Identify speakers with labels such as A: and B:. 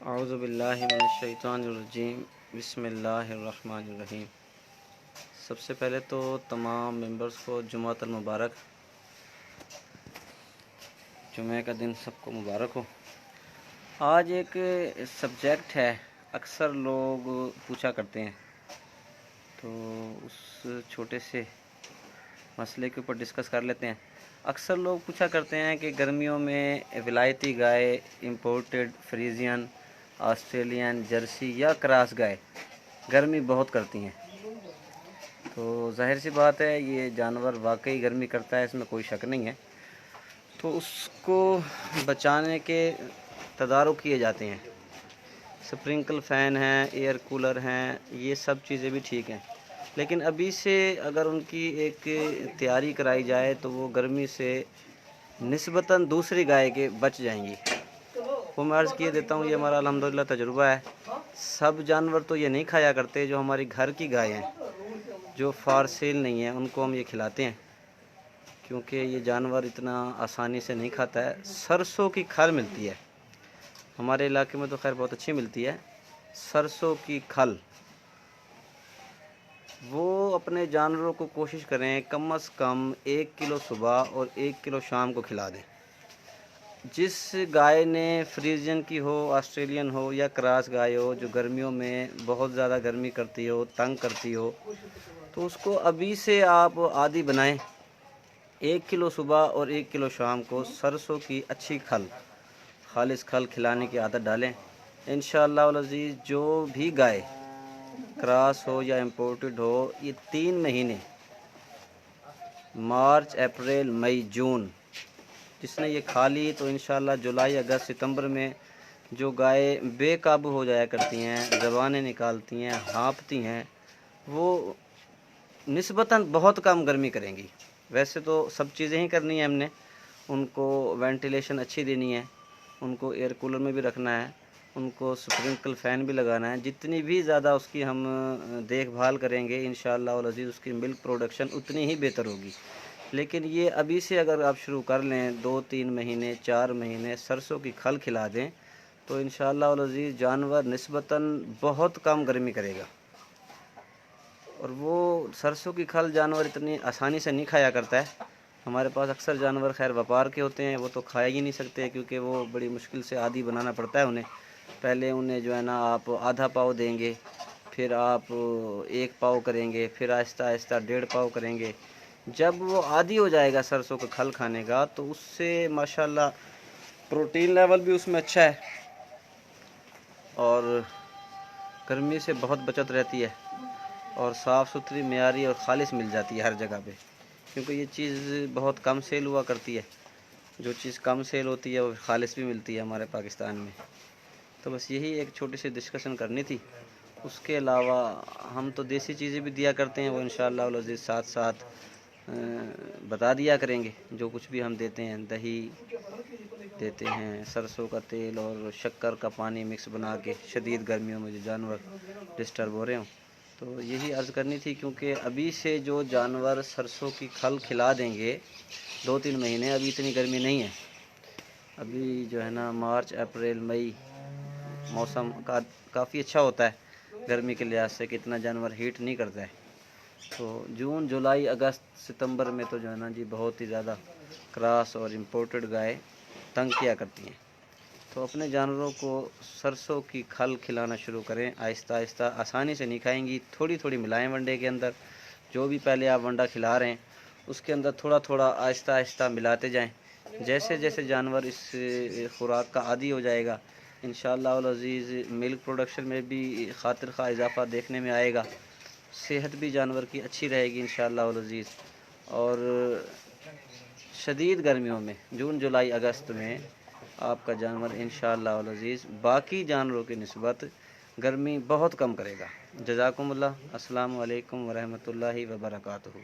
A: औज़ुबिल्लाहि मिनश्शैतानिर्रजीम बिस्मिल्लाहिर्रहमानिर्रहीम। सबसे पहले तो तमाम मेंबर्स को जुमातुल मुबारक, जुमे का दिन सबको मुबारक हो। आज एक सब्जेक्ट है, अक्सर लोग पूछा करते हैं, तो उस छोटे से मसले के ऊपर डिस्कस कर लेते हैं। अक्सर लोग पूछा करते हैं कि गर्मियों में विलायती गाय, इंपोर्टेड फ्रीजियन, ऑस्ट्रेलियन, जर्सी या क्रॉस गाय गर्मी बहुत करती हैं। तो जाहिर सी बात है, ये जानवर वाकई गर्मी करता है, इसमें कोई शक नहीं है। तो उसको बचाने के तदारुक किए जाते हैं। स्प्रिंकल फ़ैन हैं, एयर कूलर हैं, ये सब चीज़ें भी ठीक हैं, लेकिन अभी से अगर उनकी एक तैयारी कराई जाए तो वो गर्मी से निस्बतन दूसरी गाय के बच जाएंगी। वो मैं अर्ज़ किए देता हूँ, ये हमारा अल्हम्दुलिल्लाह तजुर्बा है। सब जानवर तो ये नहीं खाया करते, जो हमारी घर की गाय हैं, जो फॉर सेल नहीं है, उनको हम ये खिलाते हैं, क्योंकि ये जानवर इतना आसानी से नहीं खाता है। सरसों की खल मिलती है हमारे इलाके में, तो खैर बहुत अच्छी मिलती है। सरसों की खल वो अपने जानवरों को कोशिश करें कम से कम 1 किलो सुबह और 1 किलो शाम को खिला दें। जिस गाय ने फ्रीजियन की हो, ऑस्ट्रेलियन हो या क्रॉस गाय हो, जो गर्मियों में बहुत ज़्यादा गर्मी करती हो, तंग करती हो, तो उसको अभी से आप आदी बनाएं। 1 किलो सुबह और 1 किलो शाम को सरसों की अच्छी खल, खालिस खल खिलाने की आदत डालें। इंशाअल्लाह वल अज़ीज़ जो भी गाय क्रॉस हो या इम्पोर्टेड हो, ये 3 महीने मार्च, अप्रैल, मई, जून जिसने ये खा ली, तो इंशाअल्लाह जुलाई, अगस्त, सितंबर में जो गाय बेकाबू हो जाया करती हैं, ज़बानें निकालती हैं, हाँफती हैं, वो निस्बतन बहुत कम गर्मी करेंगी। वैसे तो सब चीज़ें ही करनी है हमने, उनको वेंटिलेशन अच्छी देनी है, उनको एयर कूलर में भी रखना है, उनको स्प्रिंकल फ़ैन भी लगाना है। जितनी भी ज़्यादा उसकी हम देखभाल करेंगे, इंशाअल्लाह वल अज़ीज़ उसकी मिल्क प्रोडक्शन उतनी ही बेहतर होगी। लेकिन ये अभी से अगर आप शुरू कर लें, 2-3 महीने, 4 महीने सरसों की खल खिला दें, तो इंशाअल्लाह वल अज़ीज़ जानवर निस्बतन बहुत कम गर्मी करेगा। और वो सरसों की खल जानवर इतनी आसानी से नहीं खाया करता है। हमारे पास अक्सर जानवर खैर व्यापार के होते हैं, वो तो खा ही नहीं सकते, क्योंकि वो बड़ी मुश्किल से आदी बनाना पड़ता है उन्हें। पहले उन्हें जो है ना, आप आधा पाव देंगे, फिर आप 1 पाव करेंगे, फिर आहिस्ता आहिस्ता 1.5 पाव करेंगे। जब वो आदी हो जाएगा सरसों का खल खाने का, तो उससे माशाल्लाह प्रोटीन लेवल भी उसमें अच्छा है और गर्मी से बहुत बचत रहती है, और साफ़ सुथरी, मेयारी और ख़ालिस मिल जाती है हर जगह पे, क्योंकि ये चीज़ बहुत कम सेल हुआ करती है। जो चीज़ कम सेल होती है वो ख़ालिस भी मिलती है हमारे पाकिस्तान में। तो बस यही एक छोटी सी डिस्कशन करनी थी। उसके अलावा हम तो देसी चीज़ें भी दिया करते हैं, वो इंशाअल्लाह वल अज़ीज़ साथ साथ बता दिया करेंगे। जो कुछ भी हम देते हैं, दही देते हैं, सरसों का तेल और शक्कर का पानी मिक्स बना के, शदीद गर्मियों में जो जानवर डिस्टर्ब हो रहे हों। तो यही अर्ज़ करनी थी, क्योंकि अभी से जो जानवर सरसों की खल खिला देंगे 2-3 महीने, अभी इतनी गर्मी नहीं है। अभी जो है ना, मार्च, अप्रैल, मई मौसम का काफ़ी अच्छा होता है गर्मी के लिहाज से, कि इतना जानवर हीट नहीं करता है। तो जून, जुलाई, अगस्त, सितंबर में तो जो है ना जी, बहुत ही ज़्यादा क्रॉस और इम्पोर्टेड गाय तंग किया करती हैं। तो अपने जानवरों को सरसों की खल खिलाना शुरू करें, आहिस्ता आहिस्ता। आसानी से नहीं खाएंगी, थोड़ी थोड़ी मिलाएं वनडे के अंदर। जो भी पहले आप वंडा खिला रहे हैं, उसके अंदर थोड़ा थोड़ा आहिस्ता आहिस्ता मिलाते जाएं। जैसे जैसे जानवर इस खुराक का आदी हो जाएगा, इंशाअल्लाह वल अज़ीज़ मिल्क प्रोडक्शन में भी खातिर खा इजाफ़ा देखने में आएगा, सेहत भी जानवर की अच्छी रहेगी इंशाअल्लाह वल अज़ीज़। और शदीद गर्मियों में, जून, जुलाई, अगस्त में आपका जानवर इंशाअल्लाह वल अज़ीज़ बाकी जानवरों की निस्बत गर्मी बहुत कम करेगा। जज़ाकुमुल्लाह। अस्सलामु अलैकुम व रहमतुल्लाहि व बरकातुहू।